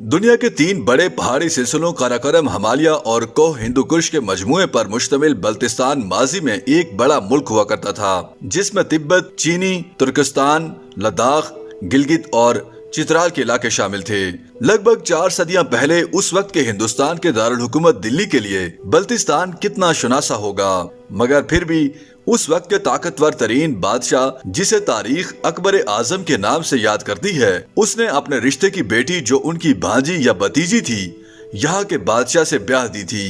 دنیا کے 3 بڑے پہاڑی سلسلوں قراقرم، ہمالیہ اور کوہ ہندو کش کے مجموعے پر مشتمل بلتستان ماضی میں ایک بڑا ملک ہوا کرتا تھا، جس میں تبت، چینی، ترکستان، لداخ، گلگت اور چترال کے علاقے شامل تھے۔ لگ بھگ 4 صدیاں پہلے اس وقت کے ہندوستان کے دارالحکومت دلی کے لیے بلتستان کتنا شناسا ہوگا، مگر پھر بھی اس وقت کے طاقتور ترین بادشاہ، جسے تاریخ اکبر اعظم کے نام سے یاد کرتی ہے، اس نے اپنے رشتے کی بیٹی، جو ان کی بھانجی یا بھتیجی تھی، یہاں کے بادشاہ سے بیاہ دی تھی۔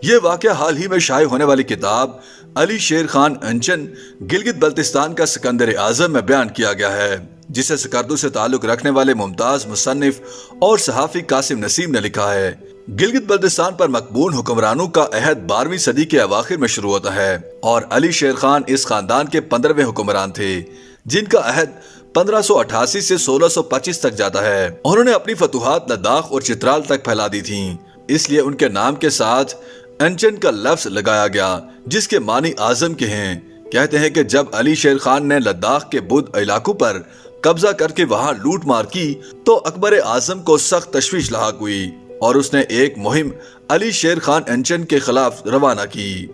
یہ واقعہ حال ہی میں شائع ہونے والی کتاب علی شیر خان انچن گلگت بلتستان کا سکندر اعظم میں بیان کیا گیا ہے، جسے سکردو سے تعلق رکھنے والے ممتاز مصنف اور صحافی قاسم نسیم نے لکھا ہے۔ گلگت بلتستان پر مقبول حکمرانوں کا عہد 12ویں صدی کے اواخر میں شروع ہوتا ہے، اور علی شیر خان اس خاندان کے 15ویں حکمران تھے، جن کا عہد 1588 سے 1625 تک جاتا ہے۔ انہوں نے اپنی فتوحات لداخ اور چترال تک پھیلا دی تھیں، اس لیے ان کے نام کے ساتھ انچن کا لفظ لگایا گیا، جس کے معنی اعظم کے ہیں۔ کہتے ہیں کہ جب علی شیر خان نے لداخ کے بدھ علاقوں پر قبضہ کر کے وہاں لوٹ مار کی تو اکبر اعظم کو سخت تشویش لاحق ہوئی، اور اس نے ایک مہم علی شیر خان انچن کے خلاف روانہ کی۔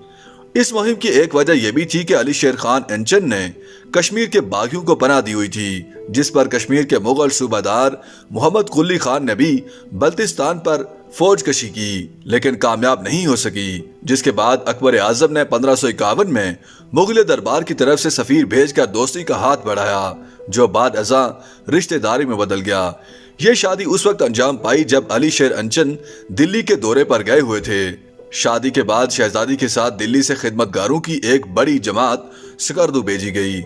اس مہم کی ایک وجہ یہ بھی تھی کہ علی شیر خان انچن نے کشمیر کے باغیوں کو پناہ دی ہوئی تھی، جس پر کشمیر کے مغل صوبہ دار محمد قلی خان نے بھی بلتستان پر فوج کشی کی، لیکن کامیاب نہیں ہو سکی، جس کے بعد اکبر اعظم نے 1551 میں مغل دربار کی طرف سے سفیر بھیج کر دوستی کا ہاتھ بڑھایا، جو بعد ازاں رشتہ داری میں بدل گیا۔ یہ شادی اس وقت انجام پائی جب علی شیر انچن دلی کے دورے پر گئے ہوئے تھے۔ شادی کے بعد شہزادی کے ساتھ دلی سے خدمتگاروں کی ایک بڑی جماعت سکردو بھیجی گئی۔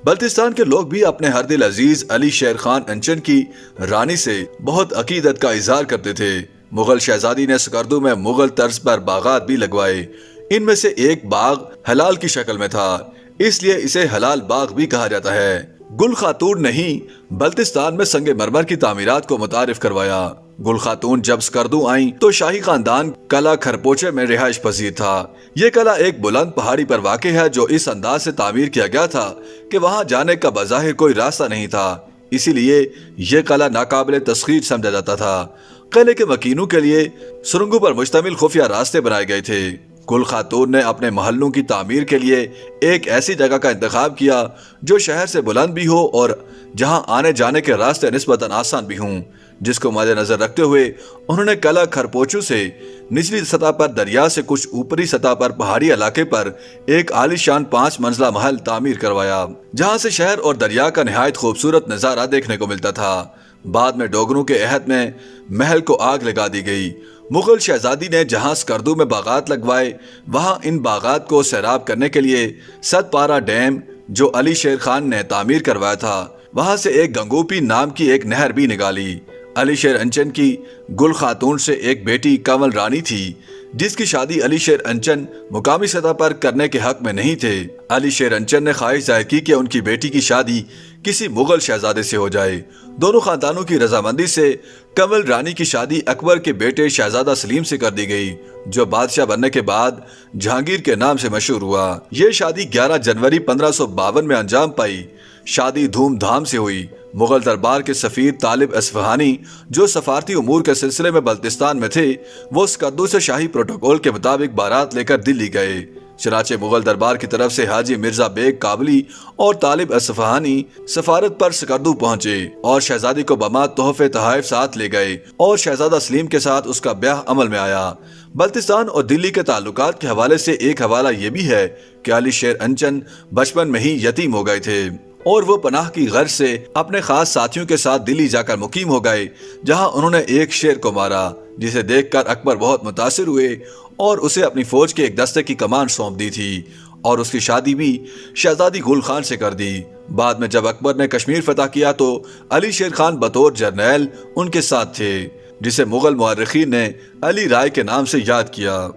بلتستان کے لوگ بھی اپنے ہر دل عزیز علی شیر خان انچن کی رانی سے بہت عقیدت کا اظہار کرتے تھے۔ مغل شہزادی نے سکردو میں مغل طرز پر باغات بھی لگوائے۔ ان میں سے ایک باغ حلال کی شکل میں تھا، اس لیے اسے حلال باغ بھی کہا جاتا ہے۔ گل خاتون نے ہی بلتستان میں سنگ مرمر کی تعمیرات کو متعارف کروایا۔ گل خاتون جب سکردو آئیں تو شاہی خاندان قلعہ کھرپوچے میں رہائش پذیر تھا۔ یہ قلعہ ایک بلند پہاڑی پر واقع ہے، جو اس انداز سے تعمیر کیا گیا تھا کہ وہاں جانے کا بظاہر کوئی راستہ نہیں تھا، اسی لیے یہ قلعہ ناقابل تسخیر سمجھا جاتا تھا۔ قلعے کے مکینوں کے لیے سرنگوں پر مشتمل خفیہ راستے بنائے گئے تھے۔ گل خاتون نے اپنے محلوں کی تعمیر کے لیے ایک ایسی جگہ کا انتخاب کیا جو شہر سے بلند بھی ہو اور جہاں آنے جانے کے راستے نسبتاً آسان بھی ہوں، جس کو مد نظر رکھتے ہوئے انہوں نے قلعہ کھرپوچو سے نچلی سطح پر دریا سے کچھ اوپری سطح پر پہاڑی علاقے پر ایک عالیشان 5 منزلہ محل تعمیر کروایا، جہاں سے شہر اور دریا کا نہایت خوبصورت نظارہ دیکھنے کو ملتا تھا۔ بعد میں ڈوگروں کے عہد میں محل کو آگ لگا دی گئی۔ مغل شہزادی نے جہاں سکردو میں باغات لگوائے، وہاں ان باغات کو سیراب کرنے کے لیے ست پارہ ڈیم، جو علی شیر خان نے تعمیر کروایا تھا، وہاں سے ایک گنگوپی نام کی ایک نہر بھی نکالی۔ علی شیر انچن کی گل خاتون سے ایک بیٹی کنول رانی تھی، جس کی شادی علی شیر انچن مقامی سطح پر کرنے کے حق میں نہیں تھے۔ علی شیر انچن نے خواہش ظاہر کی کہ ان کی بیٹی کی شادی کسی مغل شہزادے سے ہو جائے۔ دونوں خاندانوں کی رضامندی سے کنول رانی کی شادی اکبر کے بیٹے شہزادہ سلیم سے کر دی گئی، جو بادشاہ بننے کے بعد جہانگیر کے نام سے مشہور ہوا۔ یہ شادی 11 جنوری 1552 میں انجام پائی۔ شادی دھوم دھام سے ہوئی۔ مغل دربار کے سفیر طالب اصفہانی، جو سفارتی امور کے سلسلے میں بلتستان میں تھے، وہ سکردو سے شاہی پروٹوکول کے مطابق بارات لے کر دلی گئے۔ چنانچہ مغل دربار کی طرف سے حاجی مرزا بیگ کابلی اور طالب اصفہانی سفارت پر سکردو پہنچے اور شہزادی کو بما تحفے تحائف ساتھ لے گئے، اور شہزادہ سلیم کے ساتھ اس کا بیاہ عمل میں آیا۔ بلتستان اور دلی کے تعلقات کے حوالے سے ایک حوالہ یہ بھی ہے کہ علی شیر انچن بچپن میں ہی یتیم ہو گئے تھے، اور وہ پناہ کی غرض سے اپنے خاص ساتھیوں کے ساتھ دلی جا کر مقیم ہو گئے، جہاں انہوں نے ایک شیر کو مارا، جسے دیکھ کر اکبر بہت متاثر ہوئے اور اسے اپنی فوج کے ایک دستے کی کمان سونپ دی تھی، اور اس کی شادی بھی شہزادی گل خان سے کر دی۔ بعد میں جب اکبر نے کشمیر فتح کیا تو علی شیر خان بطور جرنیل ان کے ساتھ تھے، جسے مغل مورخین نے علی رائے کے نام سے یاد کیا۔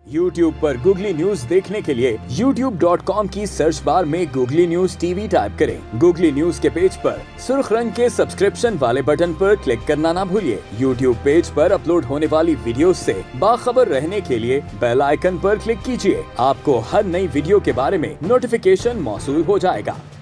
YouTube پر گوگلی نیوز دیکھنے کے لیے youtube.com کی سرچ بار میں googly news T V type کریں۔ گوگلی نیوز کے پیج پر سرخ رنگ کے سبسکرپشن والے بٹن پر کلک کرنا نہ بھولیے۔ YouTube پیج پر اپلوڈ ہونے والی ویڈیوز سے باخبر رہنے کے لیے بیل آئیکن پر کلک کیجیے۔ آپ کو ہر نئی ویڈیو کے بارے میں نوٹیفیکیشن موصول ہو جائے گا۔